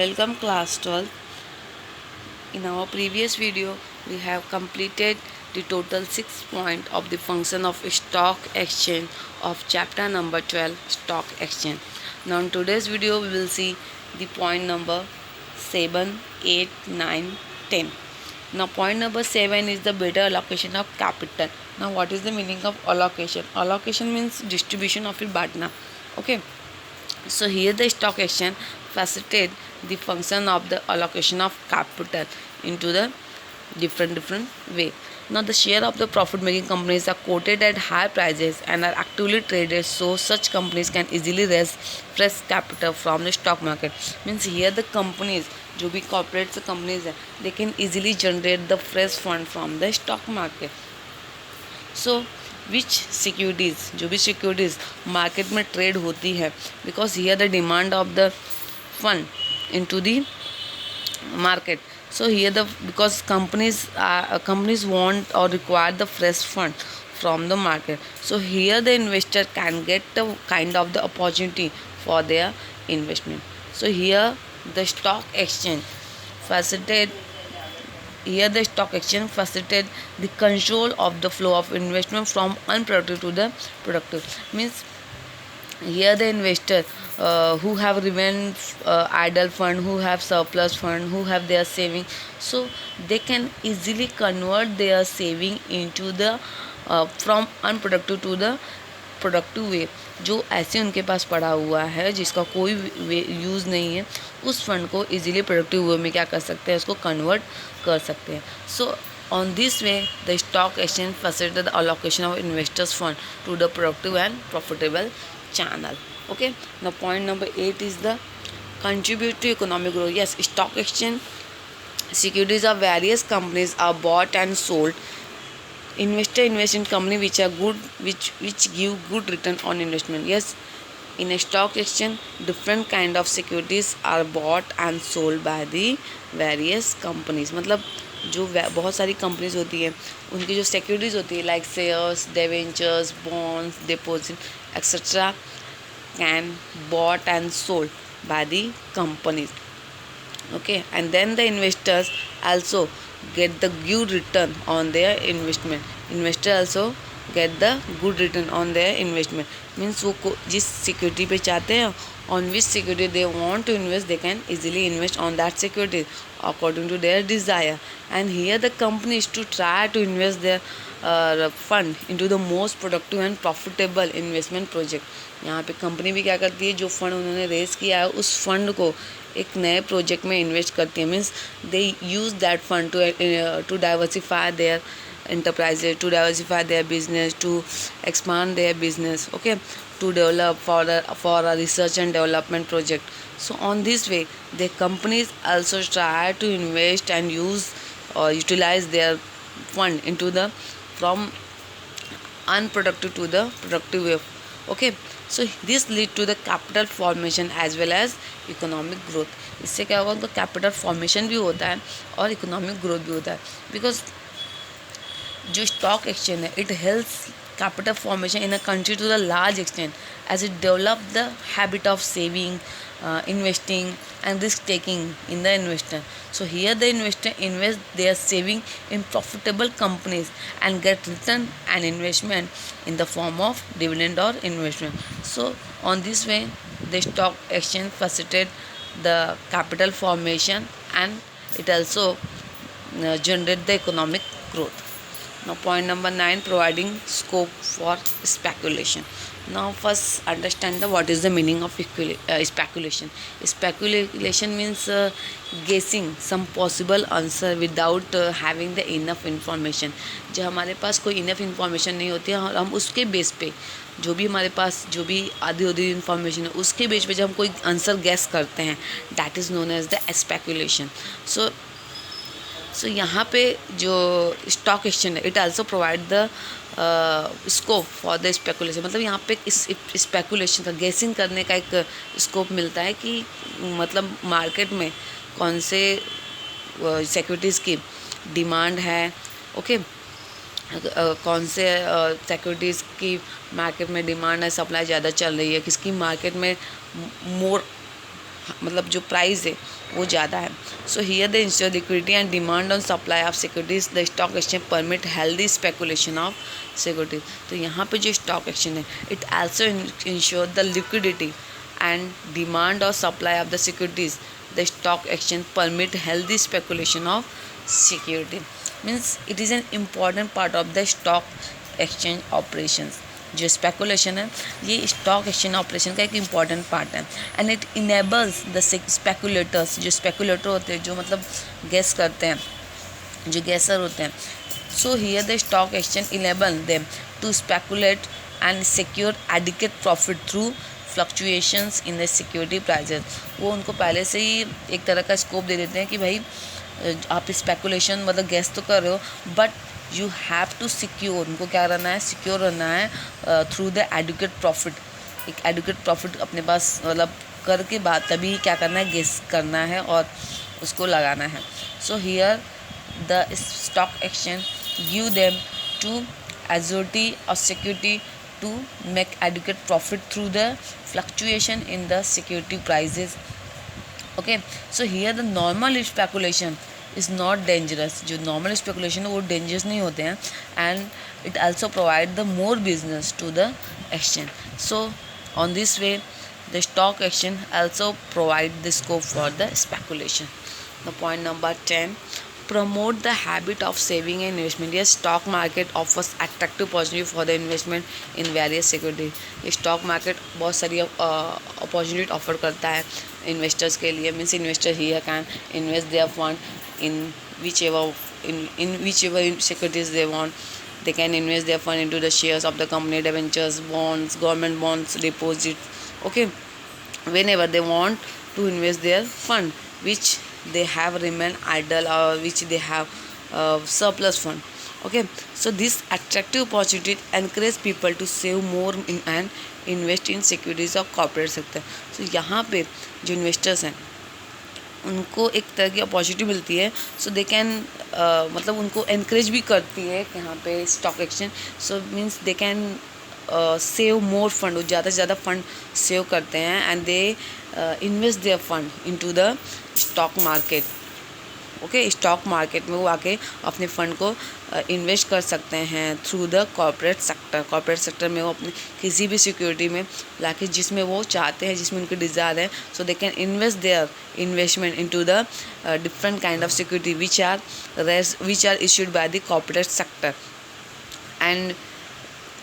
Welcome class 12. In our previous video, we have completed the total 6 point of the function of stock exchange of chapter number 12, stock exchange. Now in today's video, we will see the point number 7, 8, 9, 10. Now point number 7 is the better allocation of capital. Now what is the meaning of allocation? Allocation means distribution of it batna. Okay. So here the stock exchange facilitate the function of the allocation of capital into the different way. Now the share of the profit making companies are quoted at high prices and are actively traded, so such companies can easily raise fresh capital from the stock market. Means here the companies जो भी corporate companies है, they can easily generate the fresh fund from the stock market. So which securities जो भी securities market में trade होती है, because here the demand of the fund into the market. So here the because companies want or require the fresh fund from the market. So here the investor can get the kind of the opportunity for their investment. So here the stock exchange facilitate the control of the flow of investment from unproductive to the productive. Means here the investor who have remained idle fund, who have surplus fund, who have their saving, so they can easily convert their saving into the from unproductive to the productive way. जो ऐसे उनके पास पड़ा हुआ है जिसका कोई use नहीं है, उस फंड को इजीली प्रोडक्टिव वे में क्या कर सकते हैं, उसको कन्वर्ट कर सकते हैं. सो on this way the stock exchange facilitates the allocation of investors fund to the productive and profitable channel. Okay, now point number 8 is the contribute to economic growth. Yes, stock exchange securities of various companies are bought and sold. Investor invest in company which are good, which give good return on investment. Yes, in a stock exchange different kind of securities are bought and sold by the various companies. मतलब जो बहुत सारी companies होती है उनकी जो securities होती है like shares, debentures, bonds, deposit etcetera can bought and sold by the companies. Okay, and then the investors also get the good return on their investment. Investor also get the good return on their investment. Means वो जिस security पे चाहते हैं, on which security they want to invest, they can easily invest on that security according to their desire. And here the company is to try to invest their fund into the most productive and profitable investment project. यहाँ पे company भी क्या करती है, जो fund उन्होंने raise किया है उस फंड को एक नए प्रोजेक्ट में इन्वेस्ट करती है. Means they use that fund to diversify their enterprises, to diversify their business, to expand their business, okay, to develop for a research and development project. So on this way the companies also try to invest and use or utilize their fund into the from unproductive to the productive way. Okay, so this lead to the capital formation as well as economic growth. इससे क्या होगा, उनका capital formation भी होता है और economic growth भी होता है. बिकॉज जो स्टॉक एक्सचेंज है it helps capital formation in a country to the large extent as it develop the habit of saving, investing and risk taking in the investor. So here the investor invest their saving in profitable companies and get return and investment in the form of dividend or investment. So on this way the stock exchange facilitate the capital formation and it also generate the economic growth. Now point number 9, providing scope for speculation. Now first understand what is the meaning of speculation. Speculation means guessing some possible answer without having the enough information. जब हमारे पास कोई enough information नहीं होती है और हम उसके base पे जो भी हमारे पास जो भी आधी इन्फॉर्मेशन है उसके बेस पे जब हम कोई आंसर गैस करते हैं, that is known as the speculation. So यहाँ पे जो स्टॉक एक्सचेंज है it also provide the scope for the speculation. मतलब यहाँ पे इस स्पेकुलेशन का गेसिंग करने का एक स्कोप मिलता है कि मतलब मार्केट में कौन से सिक्योरिटीज़ की डिमांड है. ओके, कौन से सिक्योरिटीज़ की मार्केट में डिमांड है, सप्लाई ज़्यादा चल रही है, किसकी मार्केट में मोर मतलब जो प्राइस है वो ज़्यादा है. So here the ensure liquidity and demand on supply of securities the stock exchange permit healthy speculation of securities. तो यहाँ पे जो स्टॉक एक्सचेंज है it also ensure the liquidity and demand or supply of the securities. The stock exchange permit healthy speculation of security. Means it is an important part of the stock exchange operations. जो speculation है ये stock exchange operation का एक important part है. And it enables the speculators, जो speculator होते हैं जो मतलब गेस करते हैं, जो गेसर होते हैं. So here the stock exchange enable them to speculate and secure adequate profit through fluctuations in the security prices. वो उनको पहले से ही एक तरह का स्कोप दे देते हैं कि भाई आप स्पेकुलेशन मतलब गेस तो कर रहे हो but you have to secure. उनको क्या रहना है, सिक्योर रहना है थ्रू द एडुकेट प्रॉफिट. एक एडुकेट प्रॉफिट अपने पास मतलब करके बाद तभी क्या करना है, गेस करना है और उसको लगाना है. So here the stock exchange give them to assurity और security to make adequate profit through the fluctuation in the security prices. Okay, so here the normal speculation is not dangerous. जो normal speculation है वो dangerous नहीं होते हैं and it also provide the more business to the exchange. So on this way the stock exchange also provide the scope for the speculation. The point number 10, promote the habit of saving and investment. Yes, stock market offers attractive opportunity for the investment in various security. ये stock market बहुत सारी opportunity offer करता है investors के लिए. Means investor here can invest their fund in whichever securities they want. They can invest their fund into the shares of the company, debentures, bonds, government bonds, deposits. Okay, whenever they want to invest their fund which they have remain idle or which they have surplus fund. Okay, so this attractive opportunity encourage people to save more in and invest in securities of corporate sector. So यहाँ पे जो investors हैं उनको एक तरह की opportunity मिलती है. सो दे कैन मतलब उनको encourage भी करती है यहाँ पे stock exchange. So means they can save more fund. वो ज़्यादा से ज़्यादा फंड सेव करते हैं and they invest their fund into the stock market. Okay, stock market में वो आके अपने फ़ंड को इन्वेस्ट कर सकते हैं through the corporate sector. Corporate sector में वो अपने किसी भी सिक्योरिटी में लाके जिसमें वो चाहते हैं, जिसमें उनके डिज़ायर है. So they can invest their investment into the different kind of security which are issued by the corporate sector. And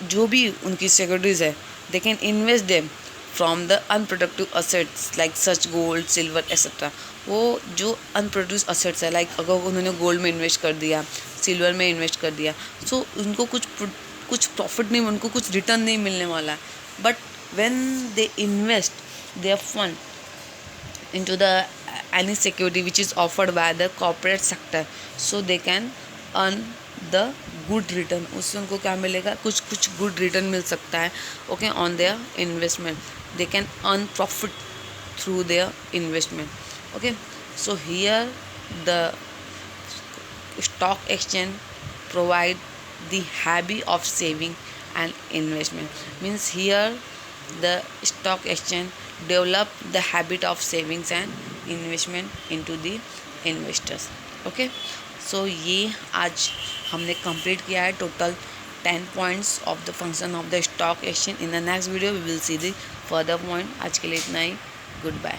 जो भी उनकी सिक्योरिटीज़ है they can invest them from the unproductive assets like such gold, silver etcetera. वो जो अनप्रोड्यूस assets है like अगर उन्होंने gold में इन्वेस्ट कर दिया, सिल्वर में इन्वेस्ट कर दिया, सो उनको कुछ प्रॉफिट नहीं, उनको कुछ रिटर्न नहीं मिलने वाला है. But when they invest their fund into the any security which is offered by the corporate sector, so they can earn the good return. उससे उनको क्या मिलेगा, कुछ गुड रिटर्न मिल सकता है. Okay, on their investment they can earn profit through their investment. Okay, so here the stock exchange provide the habit of saving and investment. Means here the stock exchange develop the habit of savings and investment into the investors. Okay, so ये आज हमने complete किया है total 10 points of the function of the stock exchange. In the next video we will see the further point. आज के लिए इतना ही. Goodbye.